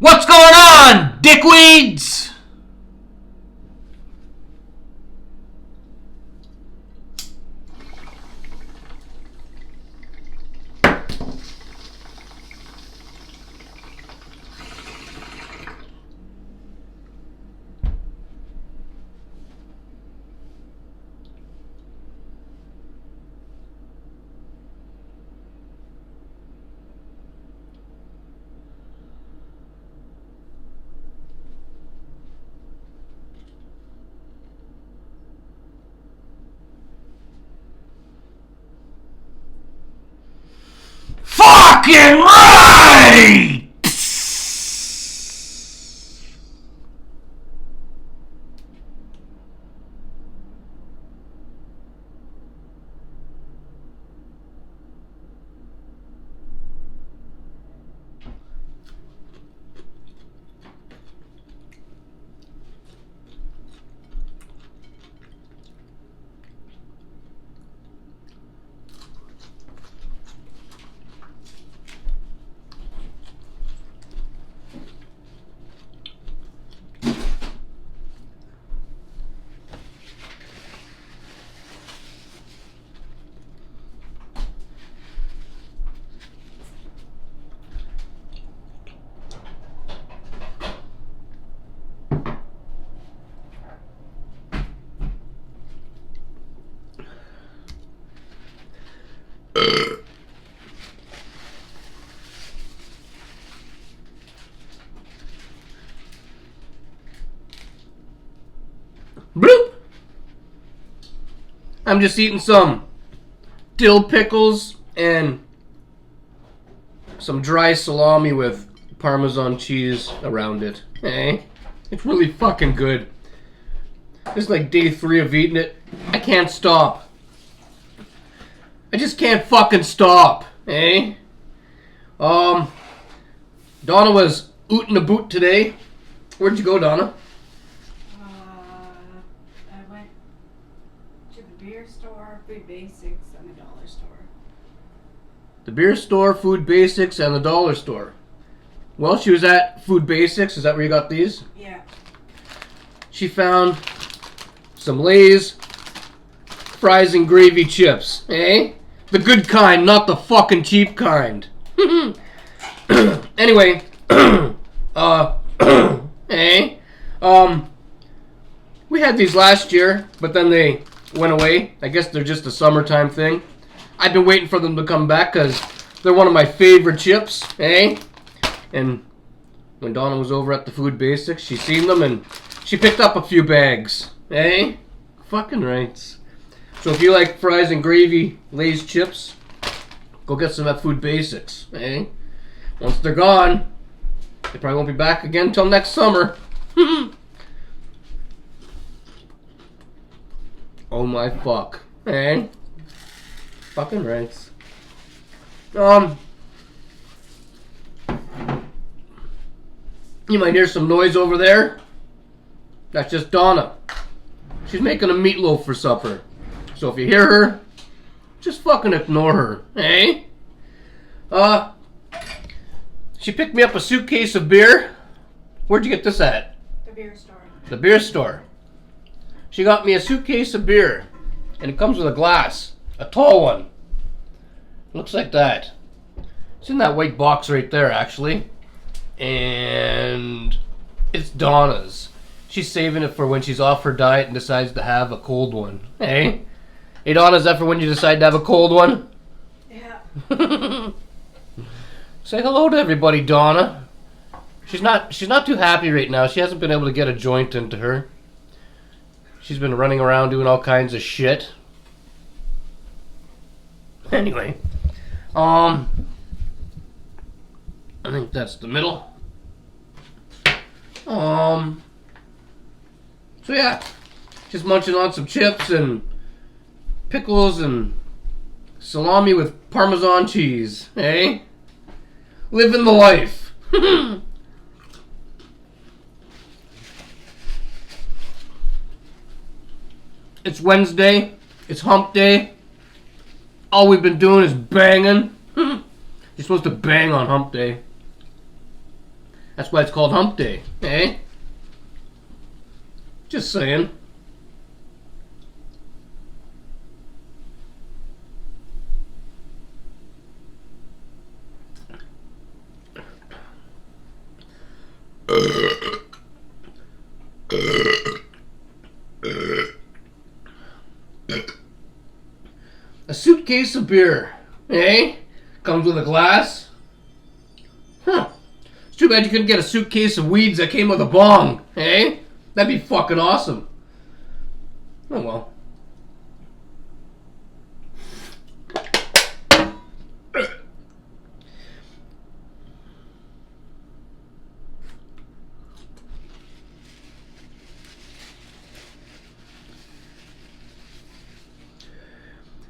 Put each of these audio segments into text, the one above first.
What's going on, dickweeds? Fucking right! Bloop! I'm just eating some dill pickles and some dry salami with Parmesan cheese around it. Hey, it's really fucking good. This is like day 3 of eating it. I can't stop. I just can't fucking stop. Hey? Donna was ootin' a boot today. Where'd you go, Donna? I went to the beer store, Food Basics, and the dollar store. The beer store, Food Basics, and the dollar store. Well, she was at Food Basics. Is that where you got these? Yeah. She found some Lay's fries and gravy chips. Eh? The good kind, not the fucking cheap kind. Anyway, we had these last year, but then they went away. I guess they're just a summertime thing. I've been waiting for them to come back because they're one of my favorite chips, eh? And when Donna was over at the Food Basics, she seen them and she picked up a few bags, eh? Fucking rights. So if you like fries and gravy Lay's chips, go get some at Food Basics, eh? Once they're gone, they probably won't be back again until next summer. Oh my fuck, eh? Fucking rights. You might hear some noise over there. That's just Donna. She's making a meatloaf for supper. So if you hear her, just fucking ignore her, eh? She picked me up a suitcase of beer. Where'd you get this at? The beer store. The beer store. She got me a suitcase of beer. And it comes with a glass. A tall one. Looks like that. It's in that white box right there, actually. And it's Donna's. She's saving it for when she's off her diet and decides to have a cold one. Hey? Hey, Donna, is that for when you decide to have a cold one? Yeah. Say hello to everybody, Donna. She's not too happy right now. She hasn't been able to get a joint into her. She's been running around doing all kinds of shit. Anyway, I think that's the middle. So yeah, just munching on some chips and pickles and salami with Parmesan cheese, eh? Living the life. It's Wednesday. It's hump day. All we've been doing is banging. You're supposed to bang on hump day. That's why it's called hump day, eh? Just saying. A suitcase of beer, eh? Comes with a glass. Huh. It's too bad you couldn't get a suitcase of weeds that came with a bong, eh? That'd be fucking awesome. Oh well.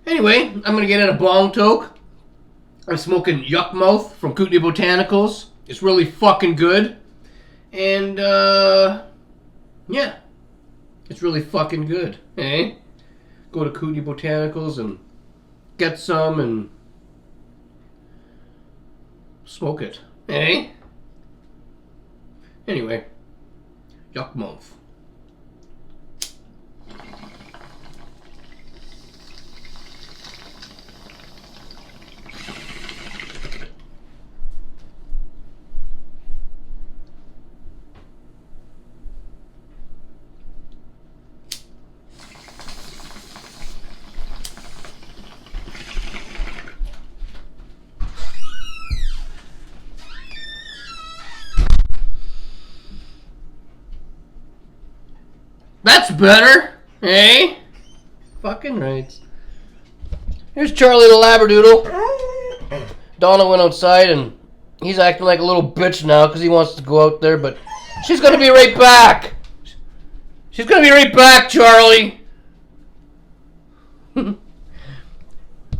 Anyway, I'm gonna get in a bong toke. I'm smoking Yuck Mouth from Kootenai Botanicals. It's really fucking good. And, yeah. It's really fucking good, eh? Go to Kootenai Botanicals and get some and smoke it, eh? Anyway, Yuck Mouth. That's better, eh? Fucking right. Here's Charlie the Labradoodle. Donna went outside and he's acting like a little bitch now because he wants to go out there, but she's gonna be right back. She's gonna be right back, Charlie. I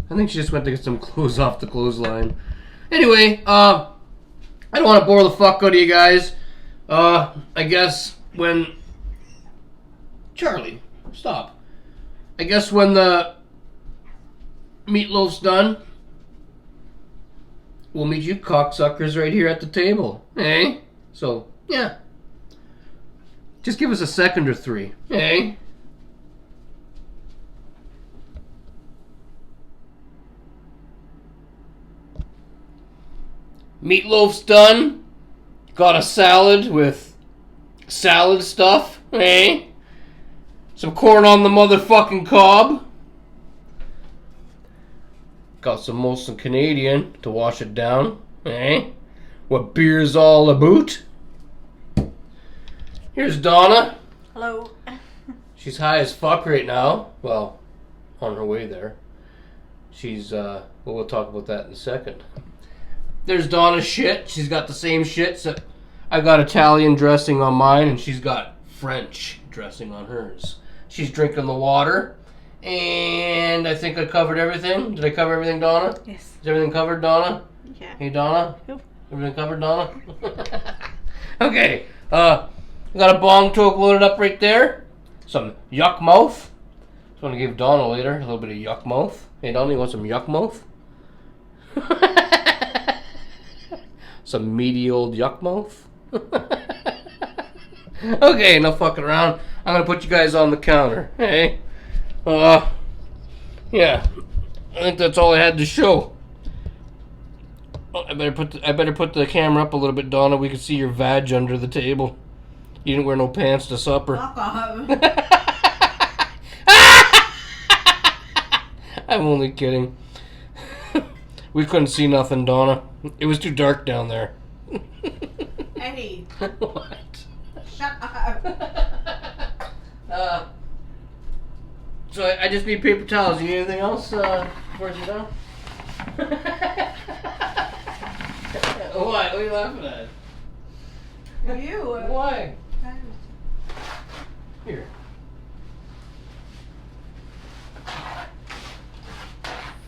think she just went to get some clothes off the clothesline. Anyway, I don't want to bore the fuck out of you guys. I guess when... Charlie, stop. I guess when the meatloaf's done, we'll meet you cocksuckers right here at the table, eh? So, yeah. Just give us a second or three, eh? Meatloaf's done. Got a salad with salad stuff, eh? Some corn on the motherfucking cob. Got some Molson Canadian to wash it down, eh? What beer's all about. Here's Donna. Hello. She's high as fuck right now. Well, on her way there. She's, well, we'll talk about that in a second. There's Donna's shit. She's got the same shit. So I got Italian dressing on mine, and she's got French dressing on hers. She's drinking the water. And I think I covered everything. Did I cover everything, Donna? Yes. Is everything covered, Donna? Yeah. Hey, Donna? Yep. Everything covered, Donna? Okay. We got a bong toke loaded up right there. Some Yuck Mouth. Just want to give Donna later a little bit of Yuck Mouth. Hey, Donna, you want some Yuck Mouth? Some meaty old Yuck Mouth? Okay, no fucking around. I'm gonna put you guys on the counter. Hey. Yeah. I think that's all I had to show. Oh, I better put the camera up a little bit, Donna. We can see your vag under the table. You didn't wear no pants to supper. Fuck off. I'm only kidding. We couldn't see nothing, Donna. It was too dark down there. Eddie. What? Shut up. So I just need paper towels. You need anything else before I sit down? What? What are you laughing at? You. Why? Here.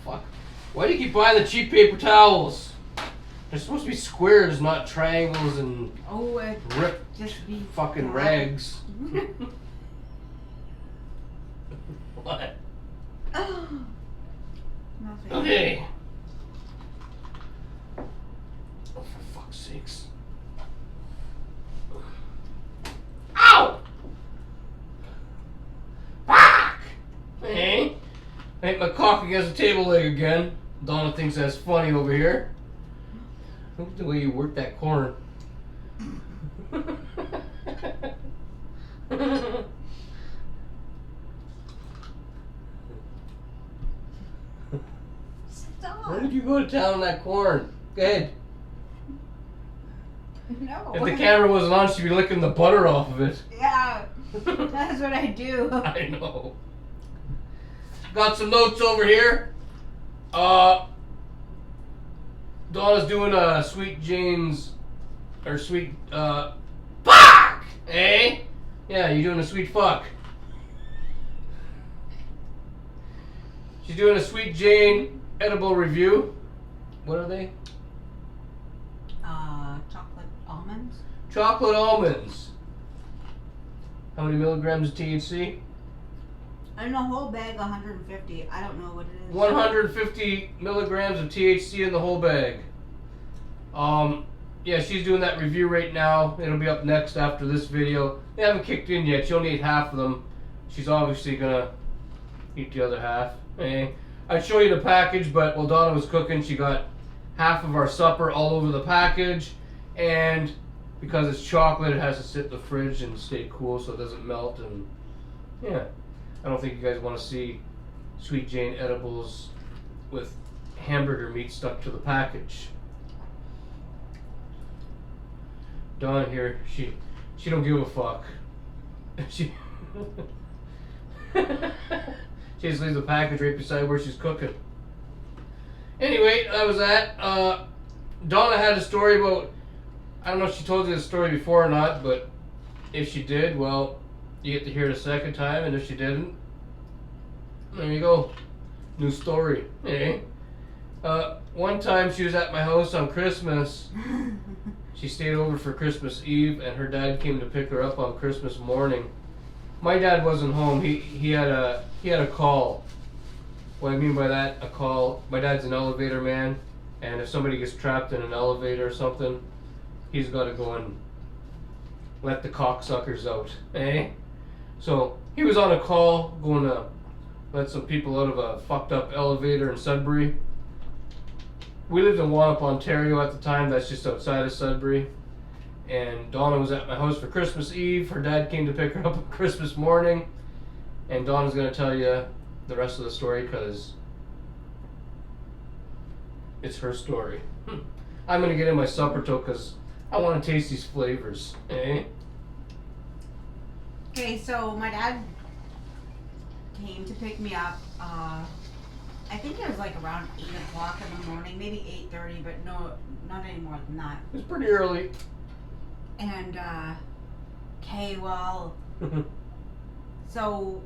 Fuck. Why do you keep buying the cheap paper towels? They're supposed to be squares, not triangles and ripped just be fucking rags. What? Nothing. Okay. Oh, for fuck's sakes. hit my cock against the table leg again. Donna thinks that's funny over here. Look at the way you work that corn. Stop. Why did you go to town on that corn? Go ahead. No. If the camera wasn't on, she'd be licking the butter off of it. Yeah. That's what I do. I know. Got some notes over here. Donna's doing a Sweet Jane's, or sweet, fuck! Eh? Yeah, you're doing a sweet fuck. She's doing a Sweet Jane edible review. What are they? Chocolate almonds. Chocolate almonds. How many milligrams of THC? In a whole bag, 150. I don't know what it is. 150 milligrams of THC in the whole bag. Yeah, she's doing that review right now. It'll be up next after this video. They haven't kicked in yet. She only ate half of them. She's obviously gonna eat the other half. Eh? I'd show you the package, but while Donna was cooking, she got half of our supper all over the package. And because it's chocolate, it has to sit in the fridge and stay cool so it doesn't melt. And yeah, I don't think you guys want to see Sweet Jane edibles with hamburger meat stuck to the package. Dawn here, she don't give a fuck. She she just leaves the package right beside where she's cooking. Anyway, that was that. Donna had a story about, I don't know if she told you the story before or not, but if she did, well, you get to hear it a second time, and if she didn't, there you go. New story. Eh? One time she was at my house on Christmas. She stayed over for Christmas Eve, and her dad came to pick her up on Christmas morning. My dad wasn't home. He had a call. What I mean by that, a call. My dad's an elevator man, and if somebody gets trapped in an elevator or something, he's got to go and let the cocksuckers out. Eh? So he was on a call going to let some people out of a fucked up elevator in Sudbury. We lived in Wanup, Ontario at the time. That's just outside of Sudbury. And Donna was at my house for Christmas Eve. Her dad came to pick her up on Christmas morning. And Donna's going to tell you the rest of the story because it's her story. I'm going to get in my supper though because I want to taste these flavors. Eh? Okay, so my dad came to pick me up. I think it was like around 8 o'clock in the morning, maybe 8:30, but no, not any more than that. It's pretty early. And, okay, well, so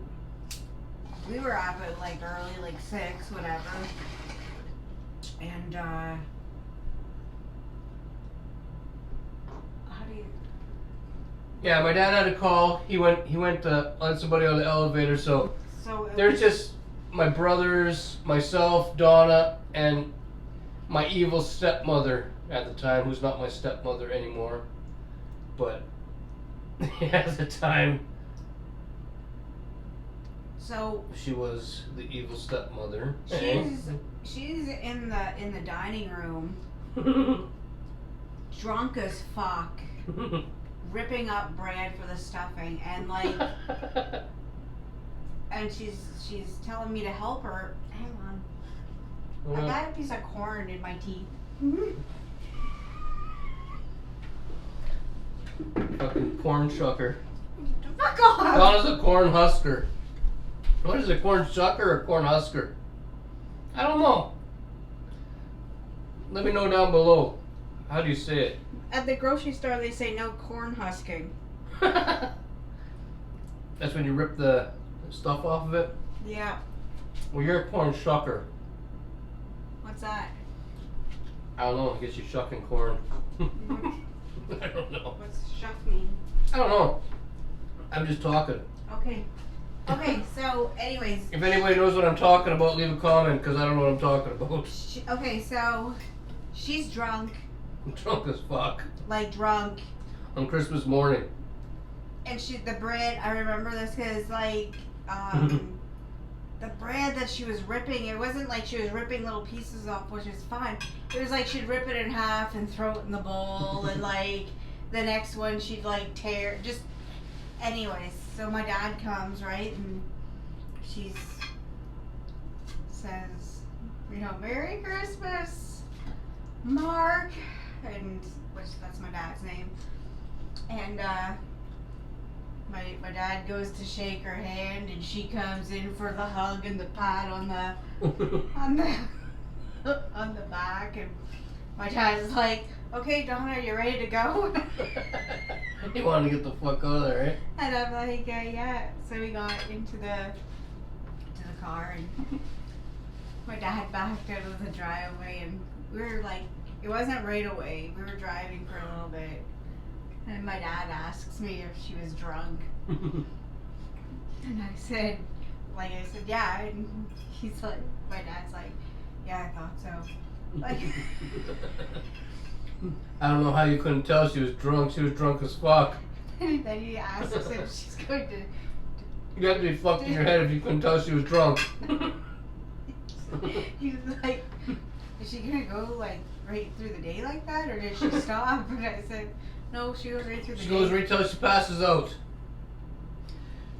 we were up at like early, like 6, whatever. And, how do you... Yeah, my dad had a call. He went to let somebody on the elevator, so there's just my brothers, myself, Donna, and my evil stepmother at the time, who's not my stepmother anymore. But at the time, so she was the evil stepmother. She's in the dining room, drunk as fuck, ripping up bread for the stuffing, and like. And she's telling me to help her. Hang on. I got a piece of corn in my teeth. Fucking corn shucker. Fuck off! Donna's a corn husker. What is a corn shucker or corn husker? I don't know. Let me know down below. How do you say it? At the grocery store, they say no corn husking. That's when you rip the stuff off of it? Yeah. Well, you're a corn shucker. What's that? I don't know. I guess you're shucking corn. I don't know. What's shuck mean? I don't know. I'm just talking. Okay. Okay, so anyways. If anybody knows what I'm talking about, leave a comment because I don't know what I'm talking about. Okay, so she's drunk. I'm drunk as fuck. Like drunk. On Christmas morning. And the bread, I remember this because like, the bread that she was ripping, it wasn't like she was ripping little pieces off, which is fine. It was like she'd rip it in half and throw it in the bowl, and like the next one she'd like tear. Just, anyways. So my dad comes, right, and she says, you know, "Merry Christmas, Mark," and which that's my dad's name, and My dad goes to shake her hand, and she comes in for the hug and the pat on the on the back, and my dad's like, "Okay, Donna, are you ready to go?" You wanted to get the fuck out of there, right? And I'm like, "Yeah." So we got into the car, and my dad backed out of the driveway, and we were like, it wasn't right away. We were driving for a little bit. And my dad asks me if she was drunk. And I said, yeah. And he's like, my dad's like, "Yeah, I thought so." Like, I don't know how you couldn't tell she was drunk. She was drunk as fuck. and then he asks if she's going to. You had to be fucked in your head if you couldn't tell she was drunk. He's like, "Is she gonna go like right through the day like that, or did she stop?" And I said, "No, she goes right through the day." She goes right till she passes out.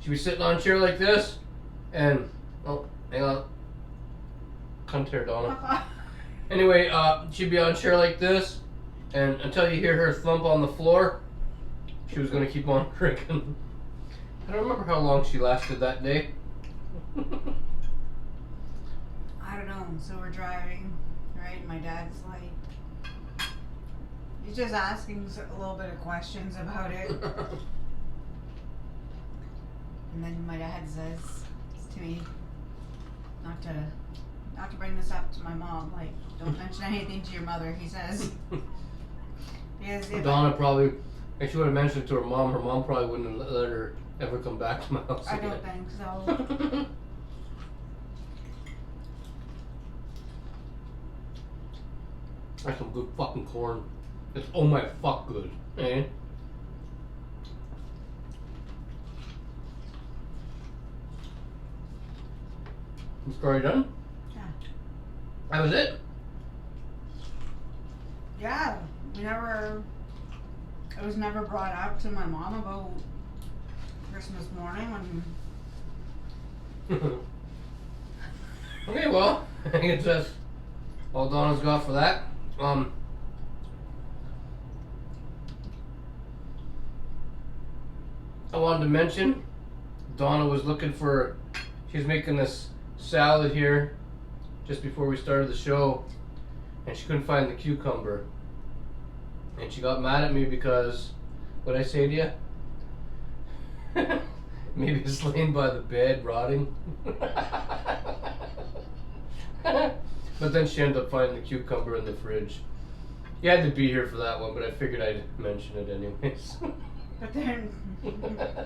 She'd be sitting on a chair like this, and oh, hang on, cunt here, Donna. Anyway, she'd be on a chair like this, and until you hear her thump on the floor, she was gonna keep on drinking. I don't remember how long she lasted that day. I don't know. So we're driving, right? And my dad's like, he's just asking a little bit of questions about it. And then my dad says to me, not to bring this up to my mom, like, "Don't mention anything to your mother," he says. Because if Donna probably, if she would have mentioned it to her mom probably wouldn't have let her ever come back to my house I again. don't think so. That's some good fucking corn. It's oh my fuck good, eh? The story done? Yeah. That was it? Yeah. It was never brought up to my mom about Christmas morning when. Okay, well, I think it's just all Donna's got for that. I wanted to mention Donna was looking for, she was making this salad here just before we started the show, and she couldn't find the cucumber, and she got mad at me because, what'd I say to you? Maybe it's laying by the bed rotting. But then she ended up finding the cucumber in the fridge. You had to be here for that one, but I figured I'd mention it anyways. But then. And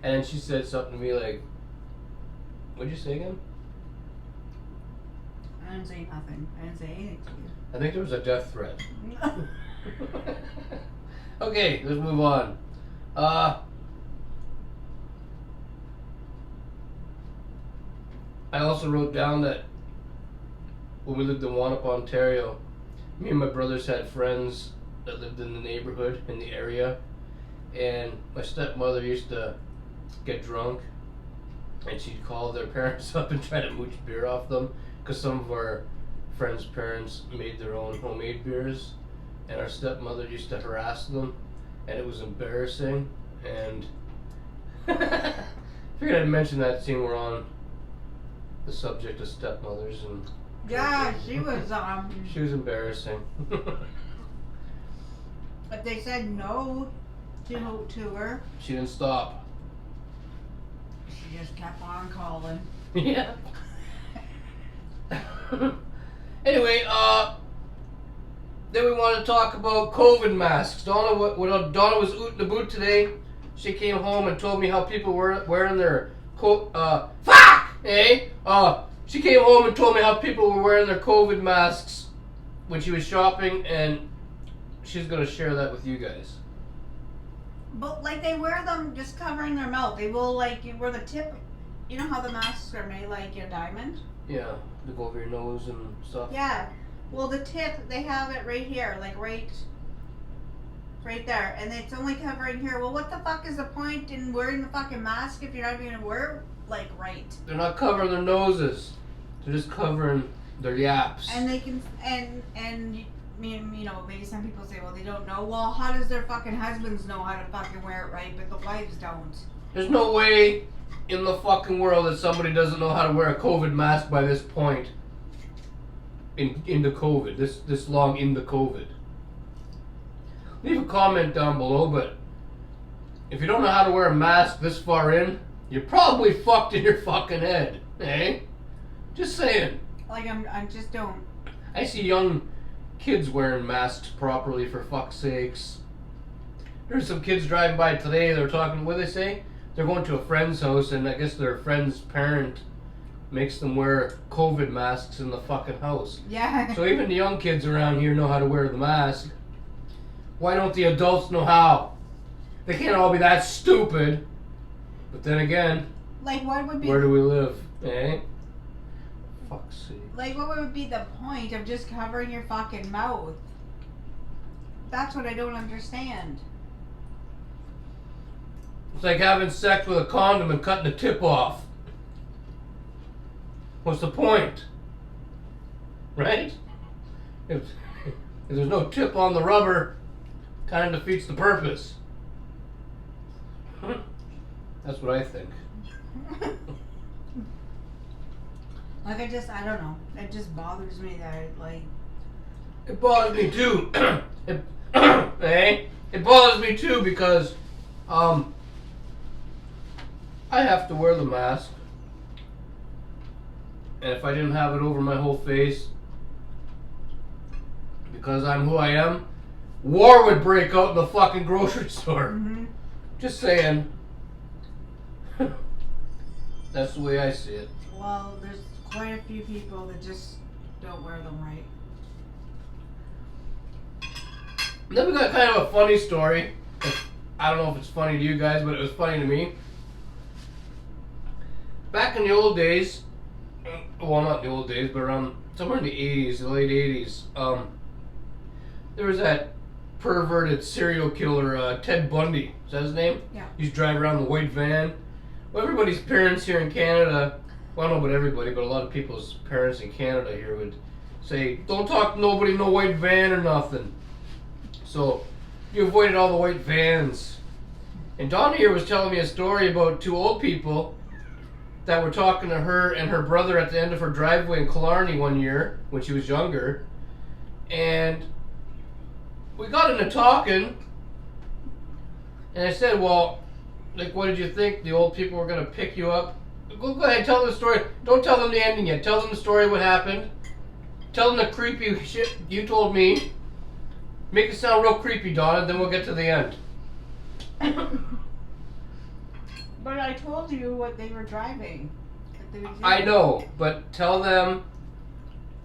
then she said something to me like, what'd you say again? I didn't say nothing. I didn't say anything to you. I think there was a death threat. Okay, let's move on. I also wrote down that when we lived in Wanapa, Ontario, me and my brothers had friends that lived in the neighborhood, in the area, and my stepmother used to get drunk, and she'd call their parents up and try to mooch beer off them, because some of our friends' parents made their own homemade beers, and our stepmother used to harass them, and it was embarrassing, and figured I'd mention that seeing we're on the subject of stepmothers and Yeah, she was. she was embarrassing. But they said no to her. She didn't stop. She just kept on calling. Yeah. Anyway, then we want to talk about COVID masks. Donna, Donna was out in the boot today. She came home and told me how people were wearing their fuck! Eh? She came home and told me how people were wearing their COVID masks when she was shopping, and she's gonna share that with you guys. But like they wear them just covering their mouth. They will like where the tip you know how the masks are made like a diamond? Yeah, to go over your nose and stuff. Yeah. Well, the tip, they have it right here, like right there, and it's only covering here. Well, what the fuck is the point in wearing the fucking mask if you're not even gonna wear like right? They're not covering their noses. They're just covering their yaps. And they can you know, maybe some people say, well, they don't know. Well, how does their fucking husbands know how to fucking wear it right, but the wives don't? There's no way in the fucking world that somebody doesn't know how to wear a COVID mask by this point. Into COVID, this long into COVID. Leave a comment down below, but if you don't know how to wear a mask this far in, you're probably fucked in your fucking head, eh? Just saying. Like, I just don't. I see young kids wearing masks properly, for fuck's sakes. There's some kids driving by today, they're talking, what do they say? They're going to a friend's house, and I guess their friend's parent makes them wear COVID masks in the fucking house. Yeah. So even the young kids around here know how to wear the mask. Why don't the adults know how? They can't all be that stupid. But then again, like, what would be? where do we live, eh? Fuck's sake. Like, what would be the point of just covering your fucking mouth? That's what I don't understand. It's like having sex with a condom and cutting the tip off. What's the point? Right? If there's no tip on the rubber, kind of defeats the purpose. That's what I think. Like, I don't know. It just bothers me that, like... It bothers me too. It bothers me too because, I have to wear the mask. And if I didn't have it over my whole face, because I'm who I am, war would break out in the fucking grocery store. Mm-hmm. Just saying. That's the way I see it. Well, there's quite a few people that just don't wear them right. Then we got kind of a funny story. I don't know if it's funny to you guys, but it was funny to me. Back in the old days, well, not the old days, but around somewhere in the 80s, the late 80s, there was that perverted serial killer, Ted Bundy. Is that his name? Yeah. He used to drive around the white van. Well, everybody's parents here in Canada, well, I don't know about everybody, but a lot of people's parents in Canada here would say, don't talk to nobody in no white van or nothing. So, you avoided all the white vans. And Donna here was telling me a story about two old people that were talking to her and her brother at the end of her driveway in Killarney one year when she was younger. And we got into talking, and I said, well, like, what did you think? The old people were going to pick you up? Go ahead, tell them the story. Don't tell them the ending yet. Tell them the story, what happened. Tell them the creepy shit you told me. Make it sound real creepy, Donna, then we'll get to the end. But I told you what they were driving. I know, but tell them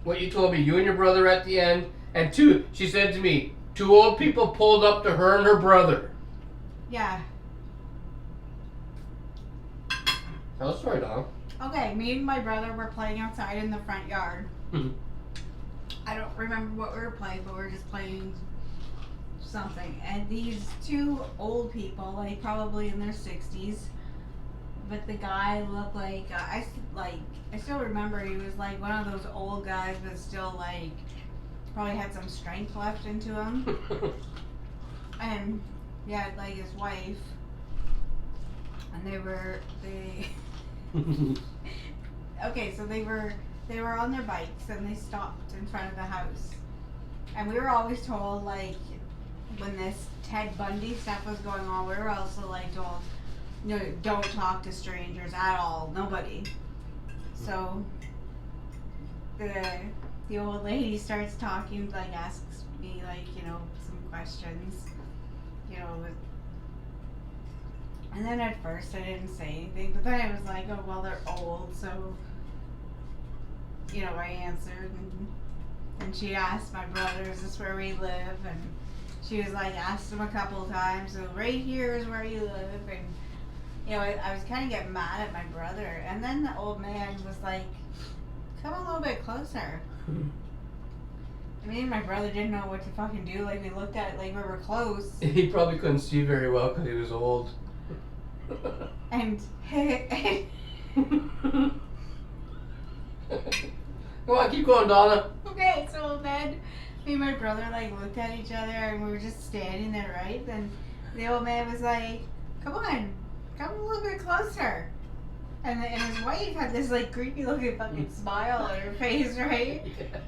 what you told me. You and your brother at the end. And two, she said to me, two old people pulled up to her and her brother. Yeah. Tell the story, Donna. Okay, me and my brother were playing outside in the front yard. Mhm. I don't remember what we were playing, but we were just playing something. And these two old people, like probably in their 60s, but the guy looked like, I still remember he was like one of those old guys, but still like, probably had some strength left into him. And yeah, like his wife. And they okay, so they were on their bikes and they stopped in front of the house. And we were always told, like, when this Ted Bundy stuff was going on, we were also like told, no, don't talk to strangers at all, nobody. So the old lady starts talking, like asks me, like, you know, some questions, you know, and then at first I didn't say anything, but then I was like, oh, well, they're old, so, you know, I answered, and she asked my brother, is this where we live? And she was like, asked him a couple of times, so right here is where you live, and you know, I was kind of getting mad at my brother, and then the old man was like, "Come a little bit closer." I mean, my brother didn't know what to fucking do. Like, we looked at it like we were close. He probably couldn't see very well because he was old. And Come on, keep going, Donna. okay, so then me and my brother like looked at each other, and we were just standing there, right? Then the old man was like, "Come on, come a little bit closer." And his wife had this like creepy looking fucking smile on her face, right? Yeah.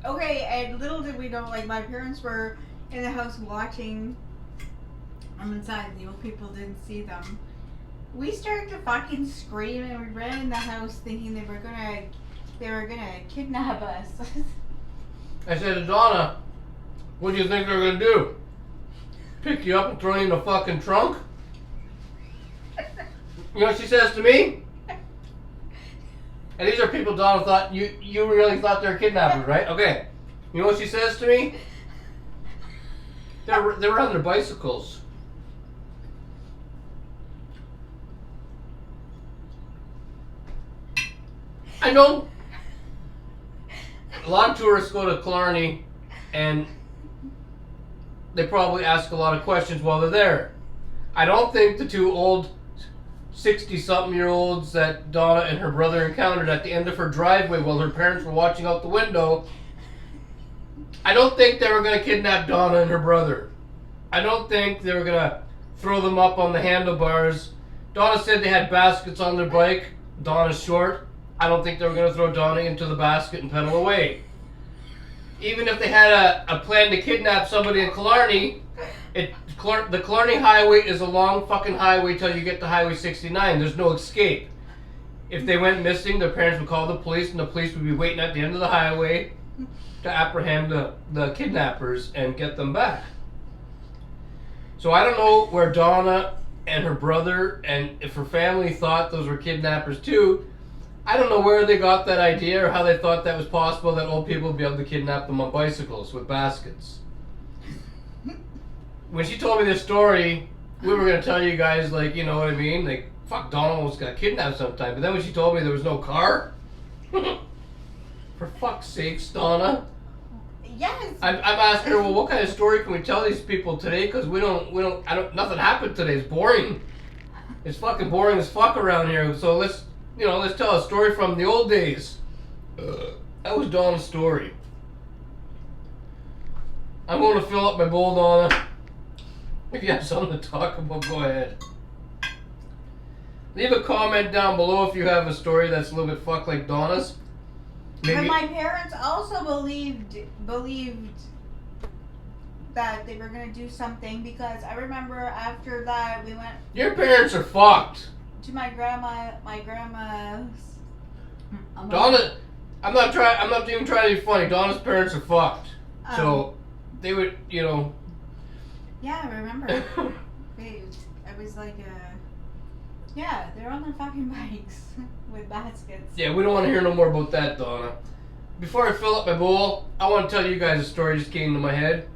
Okay, and little did we know, like, my parents were in the house watching. I'm inside, the old people didn't see them. We started to fucking scream, and we ran in the house thinking they were gonna kidnap us. I said to Donna, what do you think they're gonna do? Pick you up and throw you in the fucking trunk? You know what she says to me? And these are people Donna thought, you really thought they were kidnappers, right? Okay. You know what she says to me? They were on their bicycles. I know a lot of tourists go to Killarney and they probably ask a lot of questions while they're there. I don't think the two old 60-something-year-olds that Donna and her brother encountered at the end of her driveway while her parents were watching out the window, I don't think they were going to kidnap Donna and her brother. I don't think they were going to throw them up on the handlebars. Donna said they had baskets on their bike. Donna's short. I don't think they were going to throw Donna into the basket and pedal away. Even if they had a plan to kidnap somebody in Killarney, the Killarney Highway is a long fucking highway till you get to Highway 69. There's no escape. If they went missing, their parents would call the police, and the police would be waiting at the end of the highway to apprehend the kidnappers and get them back. So I don't know where Donna and her brother, and if her family thought those were kidnappers too. I don't know where they got that idea or how they thought that was possible, that old people would be able to kidnap them on bicycles with baskets. When she told me this story, we were going to tell you guys, like, you know what I mean? Like, fuck, Donna almost got kidnapped sometime. But then when she told me there was no car, for fuck's sakes, Donna. Yes. I'm asking her, well, what kind of story can we tell these people today? Because nothing happened today. It's boring. It's fucking boring as fuck around here. So let's tell a story from the old days. That was Donna's story. I'm going to fill up my bowl, Donna. If you have something to talk about, go ahead. Leave a comment down below if you have a story that's a little bit fucked like Donna's. But my parents also believed that they were going to do something, because I remember after that we went... Your parents are fucked. To my grandma's... Donna... I'm not even trying to be funny. Donna's parents are fucked. So, they would, Yeah, I remember. I was like, yeah, they're on their fucking bikes with baskets. Yeah, we don't want to hear no more about that, Donna. Before I fill up my bowl, I want to tell you guys a story just came to my head.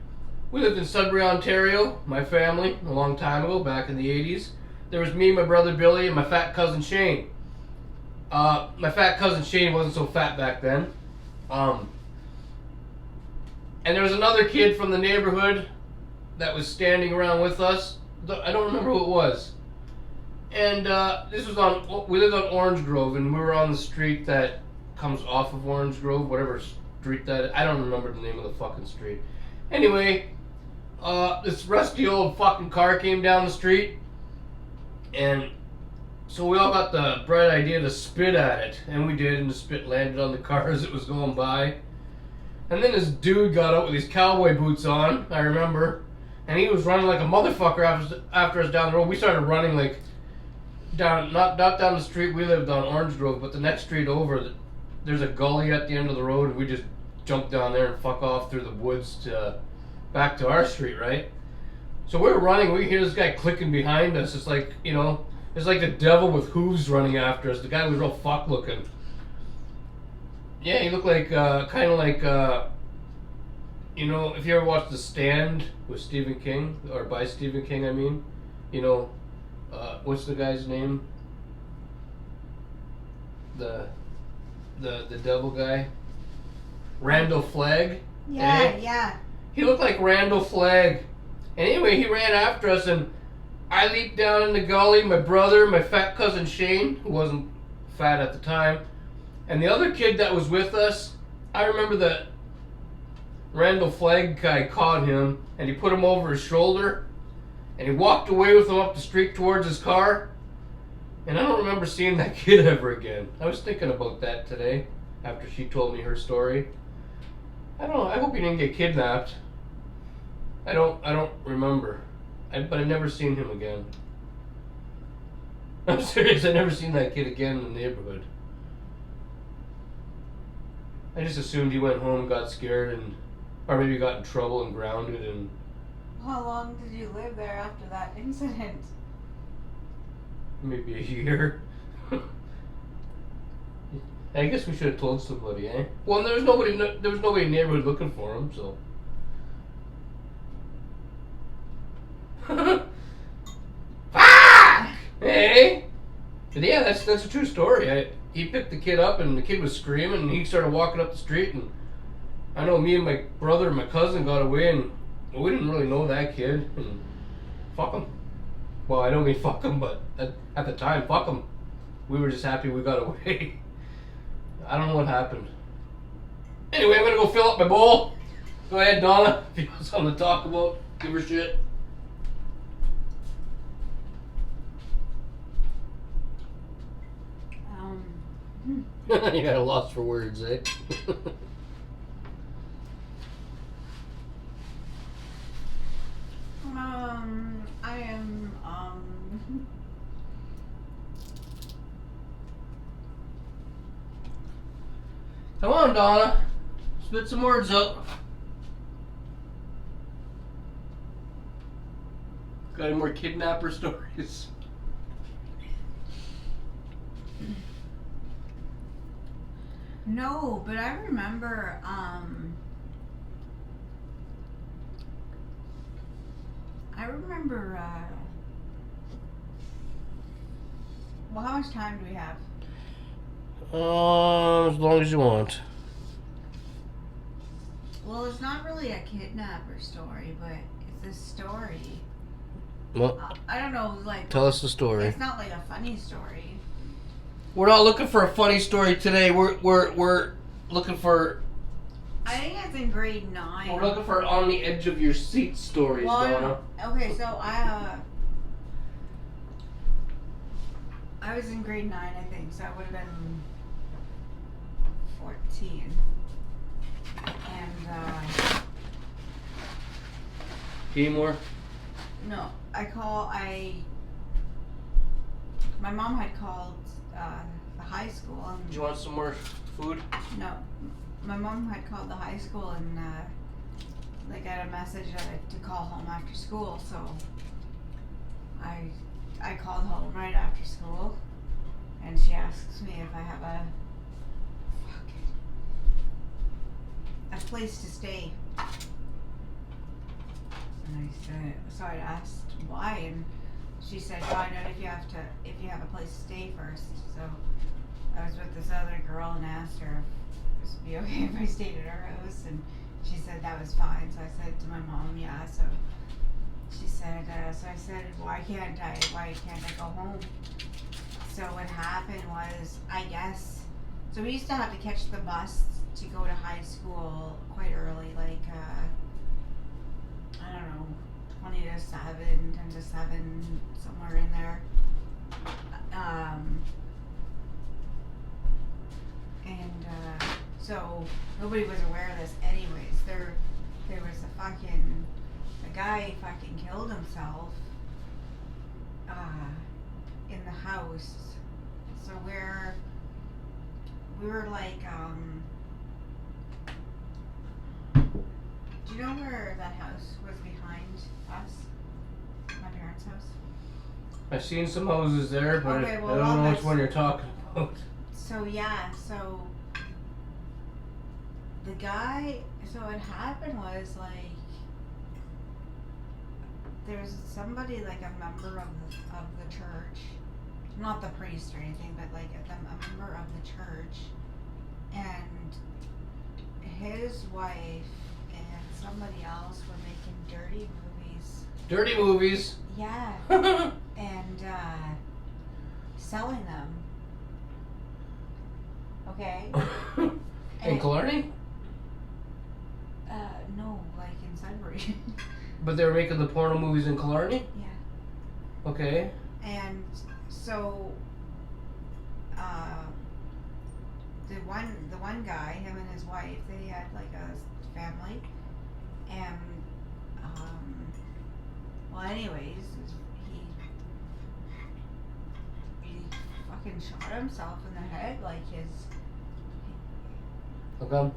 We lived in Sudbury, Ontario, my family, a long time ago, back in the 80s. There was me, my brother Billy, and my fat cousin Shane. My fat cousin Shane wasn't so fat back then. And there was another kid from the neighborhood that was standing around with us. I don't remember who it was. And we lived on Orange Grove, and we were on the street that comes off of Orange Grove, whatever street that is. I don't remember the name of the fucking street. Anyway, this rusty old fucking car came down the street, and so we all got the bright idea to spit at it, and we did, and the spit landed on the car as it was going by. And then this dude got out with his cowboy boots on, I remember, and he was running like a motherfucker after us down the road. We started running like down, not down the street we lived on, Orange Grove, but the next street over. There's a gully at the end of the road, and we just jumped down there and fuck off through the woods back to our street, right? So we were running, we hear this guy clicking behind us. It's like, it's like the devil with hooves running after us. The guy was real fuck looking. Yeah, he looked like, kind of like, if you ever watched The Stand with Stephen King, or by Stephen King, I mean, what's the guy's name? The devil guy? Randall Flagg? Yeah, yeah. He looked like Randall Flagg. And anyway, he ran after us, and I leaped down in the gully. My brother, my fat cousin Shane, who wasn't fat at the time, and the other kid that was with us, I remember that Randall Flagg guy caught him, and he put him over his shoulder, and he walked away with him up the street towards his car. And I don't remember seeing that kid ever again. I was thinking about that today, after she told me her story. I don't know. I hope he didn't get kidnapped. I don't remember. But I've never seen him again. I'm serious. I've never seen that kid again in the neighborhood. I just assumed he went home, got scared, or maybe got in trouble and grounded. And How long did you live there after that incident? maybe a year. I guess we should have told somebody, eh? Well, there was nobody in the neighborhood looking for him, so. Fuck! Hey! But yeah, that's a true story. He picked the kid up, and the kid was screaming, and he started walking up the street, and I know me and my brother and my cousin got away, and we didn't really know that kid, and fuck him. Well, I don't mean fuck him, but at the time, fuck him. We were just happy we got away. I don't know what happened. Anyway, I'm gonna go fill up my bowl. Go ahead, Donna. If you have something to talk about, give her shit. You got a loss for words, eh? I am, Come on, Donna. Spit some words out. Got any more kidnapper stories? No, but I remember, well, how much time do we have? As long as you want. Well, it's not really a kidnapper story, but it's a story. Well, I don't know, like... tell us the story. It's not like a funny story. We're not looking for a funny story today. We're looking for... I think it's in grade 9. We're looking for on the edge of your seat stories, Donna. Okay, so I was in grade 9, I think, so I would have been 14. And, Timor? no, my mom had called the high school. And Do you want some more food? no, my mom had called the high school and they got a message to call home after school, so I called home right after school, and she asks me if I have a place to stay. And I said, so I asked why, and she said, find out if you have a place to stay first. So I was with this other girl and asked her if it would be okay if I stayed at her house, and she said that was fine. So I said to my mom, yeah. So she said, so I said, why can't I go home? So what happened was, I guess, so we used to have to catch the bus to go to high school quite early, like, I don't know, 20 to 7, 10 to 7, somewhere in there. So nobody was aware of this anyways. There was a guy fucking killed himself in the house. So we were like, do you know where that house was behind us? My parents' house? I've seen some houses there, but Okay, well, I don't know which that's- one you're talking about. So yeah, so what happened was, like, there's somebody like a member of the church, not the priest or anything, but like a member of the church, and his wife and somebody else were making dirty movies. Dirty movies. Yeah. And selling them. Okay. In Killarney? No, like in Sudbury. But they were making the porno movies in Killarney? Yeah. Okay. And so, the one guy, him and his wife, they had like a family, and well, anyways, he fucking shot himself in the head, like his. How come?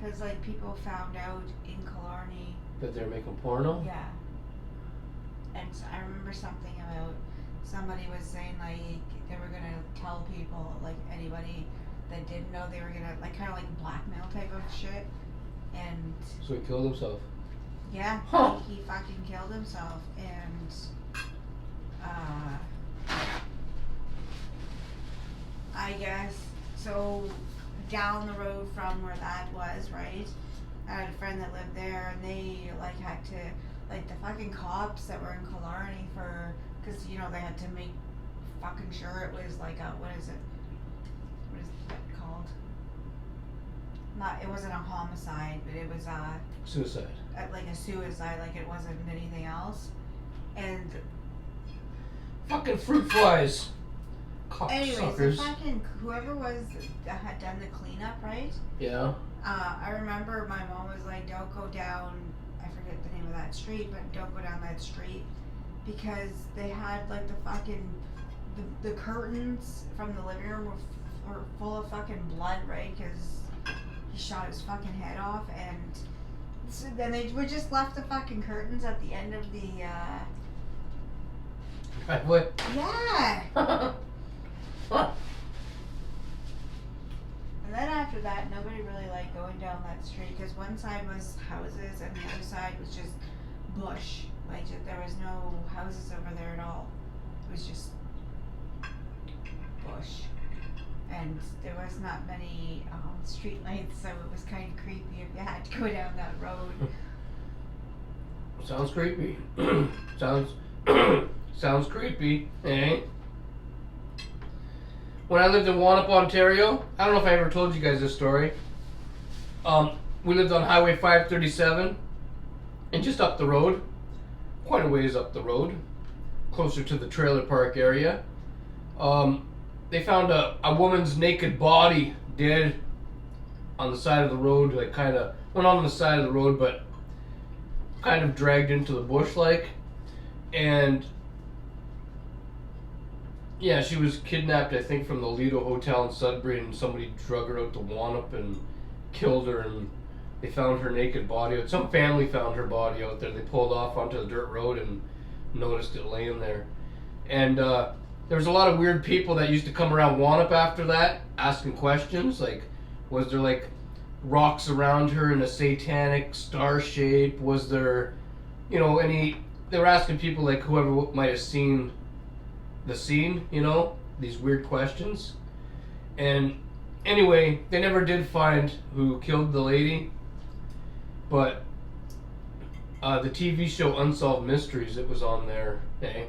'Cause like people found out in Killarney. That they're making porno? Yeah. And so I remember something about somebody was saying like they were gonna tell people, like anybody that didn't know, they were gonna like kind of like blackmail type of shit. And So he killed himself. yeah, Huh. he fucking killed himself. And I guess so. Down the road from where that was, right? I had a friend that lived there, and they like had to, like the fucking cops that were in Killarney because you know they had to make fucking sure it was like a, what is that called? Not, it wasn't a homicide, but it was Suicide. like a suicide, like it wasn't anything else. And Fucking fruit flies. anyways, the Cocksuckers. fucking whoever was that had done the cleanup, right? Yeah. I remember my mom was like, don't go down, I forget the name of that street, but don't go down that street, because they had like the fucking, the curtains from the living room were full of fucking blood, right, because he shot his fucking head off, and so then they were just left the fucking curtains at the end of the, Driveway. yeah! And then after that, nobody really liked going down that street, because one side was houses and the other side was just bush. Like there was no houses over there at all. It was just bush, and there was not many street lights, so it was kind of creepy if you had to go down that road. Sounds creepy. Sounds creepy, eh? When I lived in Wanup, Ontario, I don't know if I ever told you guys this story. We lived on Highway 537, and just up the road, quite a ways up the road, closer to the trailer park area, they found a woman's naked body dead on the side of the road, like kind of went on the side of the road, but kind of dragged into the bush, like, and yeah, she was kidnapped, I think, from the Lido Hotel in Sudbury, and somebody drug her out to Wanup and killed her, and they found her naked body. Some family found her body out there. They pulled off onto the dirt road and noticed it laying there. And there was a lot of weird people that used to come around Wanup after that, asking questions, like, was there, like, rocks around her in a satanic star shape? Was there, you know, any... They were asking people, like, whoever might have seen the scene, you know, these weird questions. And anyway, they never did find who killed the lady, but the TV show Unsolved Mysteries, it was on there, eh?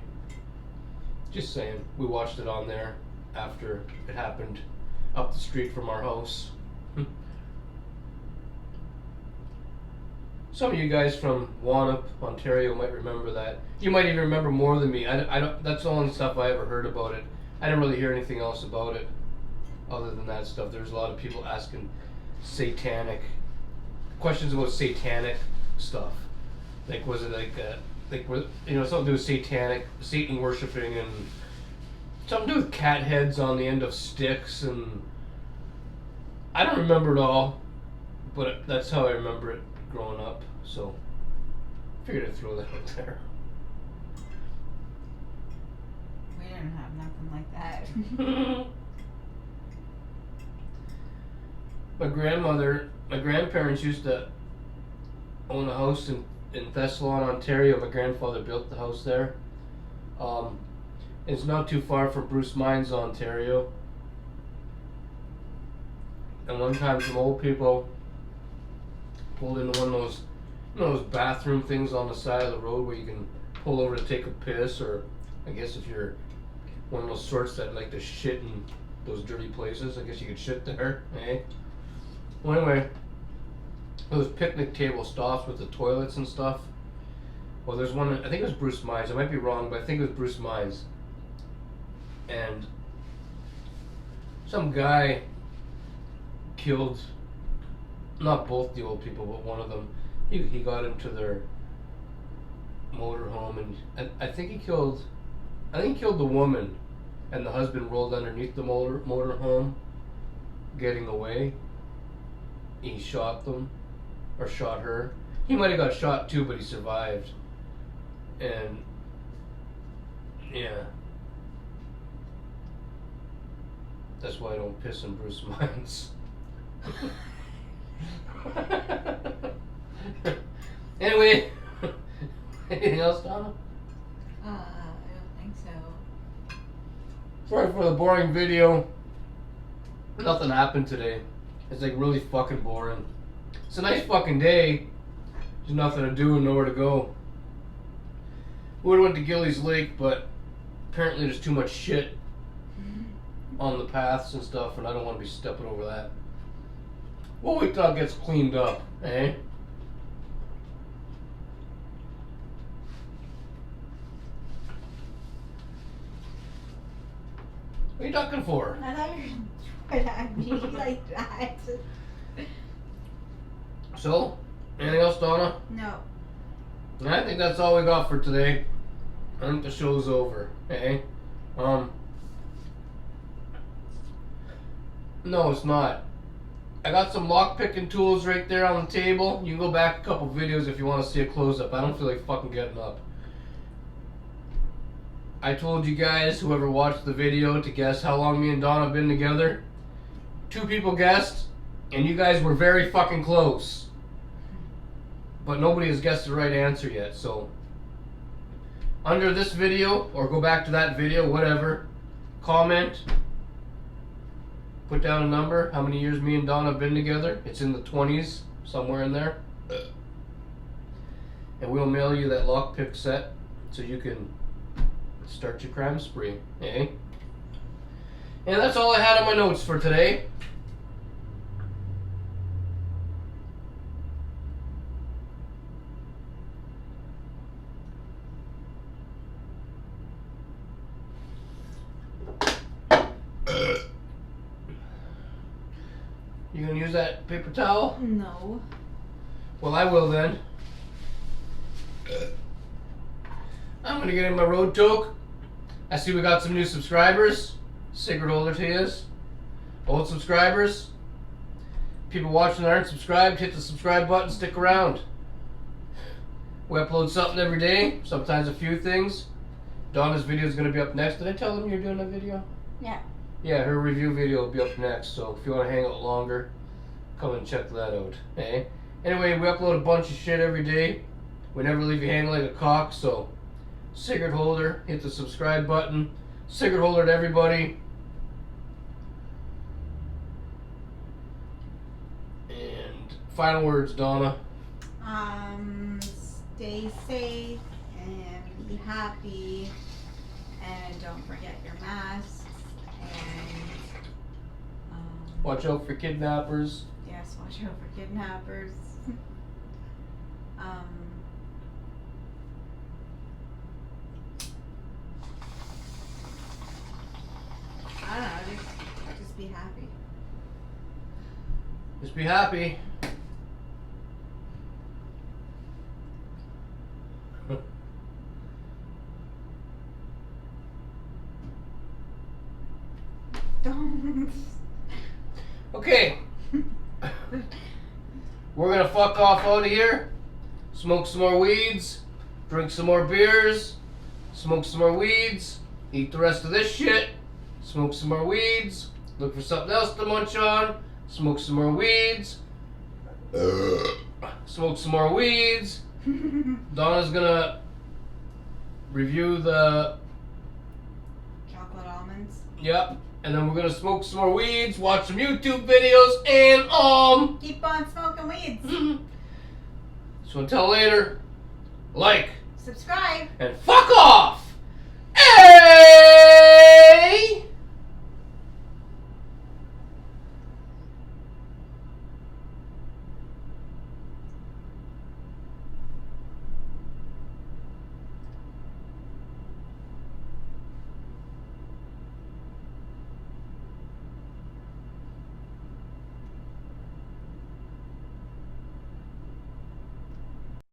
Just saying, we watched it on there after it happened up the street from our house. Some of you guys from Wanup, Ontario might remember that. You might even remember more than me. I don't. That's the only stuff I ever heard about it. I didn't really hear anything else about it other than that stuff. There's a lot of people asking satanic questions about satanic stuff. Like, was it like you know, something to do with satanic, Satan worshiping, and something to do with cat heads on the end of sticks, and I don't remember it all, but that's how I remember it growing up, so figured I'd throw that out there. We didn't have nothing like that. My grandparents used to own a house in Thessalon, Ontario. My grandfather built the house there. It's not too far from Bruce Mines, Ontario. And one time some old people pulled into one of those, those bathroom things on the side of the road where you can pull over to take a piss, or I guess if you're one of those sorts that like to shit in those dirty places, I guess you could shit there, eh? Well, anyway, those picnic table stops with the toilets and stuff. Well, there's one, I think it was Bruce Mines, I might be wrong, but I think it was Bruce Mines. And some guy killed, not both the old people, but one of them. He got into their motorhome, and I think he killed the woman, and the husband rolled underneath the motorhome, getting away. He shot them, or shot her. He might have got shot too, but he survived. And yeah, that's why I don't piss in Bruce Mines. Anyway, anything else, Donna? I don't think so. Sorry for the boring video. Nothing happened today. It's like really fucking boring. It's a nice fucking day. There's nothing to do and nowhere to go. We would've went to Gillies Lake, but apparently there's too much shit on the paths and stuff, and I don't want to be stepping over that. We'll wait till it gets cleaned up, eh? What are you ducking for? I thought you were trying at me like that. So, anything else, Donna? No. I think that's all we got for today. I think the show's over, eh? No, it's not. I got some lock picking tools right there on the table. You can go back a couple videos if you want to see a close up. I don't feel like fucking getting up. I told you guys, whoever watched the video, to guess how long me and Donna have been together. 2 people guessed, and you guys were very fucking close. But nobody has guessed the right answer yet, so under this video, or go back to that video, whatever, comment, put down a number, how many years me and Donna have been together. It's in the 20s, somewhere in there. And we'll mail you that lockpick set so you can start your crime spree, eh? And that's all I had on my notes for today. You gonna use that paper towel? No. Well, I will then. I'm gonna get in my road toque. I see we got some new subscribers. Cigrit holder to yous. Old subscribers. People watching that aren't subscribed, hit the subscribe button, stick around. We upload something every day, sometimes a few things. Donna's video is gonna be up next. Did I tell them you're doing a video? Yeah. Yeah, her review video will be up next, so if you want to hang out longer, come and check that out, eh? Anyway, we upload a bunch of shit every day. We never leave you hanging like a cock, so Cigrit holder, hit the subscribe button. Cigrit holder to everybody. And final words, Donna. Stay safe and be happy, and don't forget your masks. And watch out for kidnappers. yes, watch out for kidnappers. I don't know, just be happy. Just be happy. Don't. Okay. We're gonna fuck off out of here. Smoke some more weeds. Drink some more beers. Smoke some more weeds. Eat the rest of this shit. Smoke some more weeds. Look for something else to munch on. Smoke some more weeds. Smoke some more weeds. Donna's gonna review the. Chocolate almonds. Yep. And then we're gonna smoke some more weeds, watch some YouTube videos, and keep on smoking weeds. So until later, like, subscribe, and fuck off!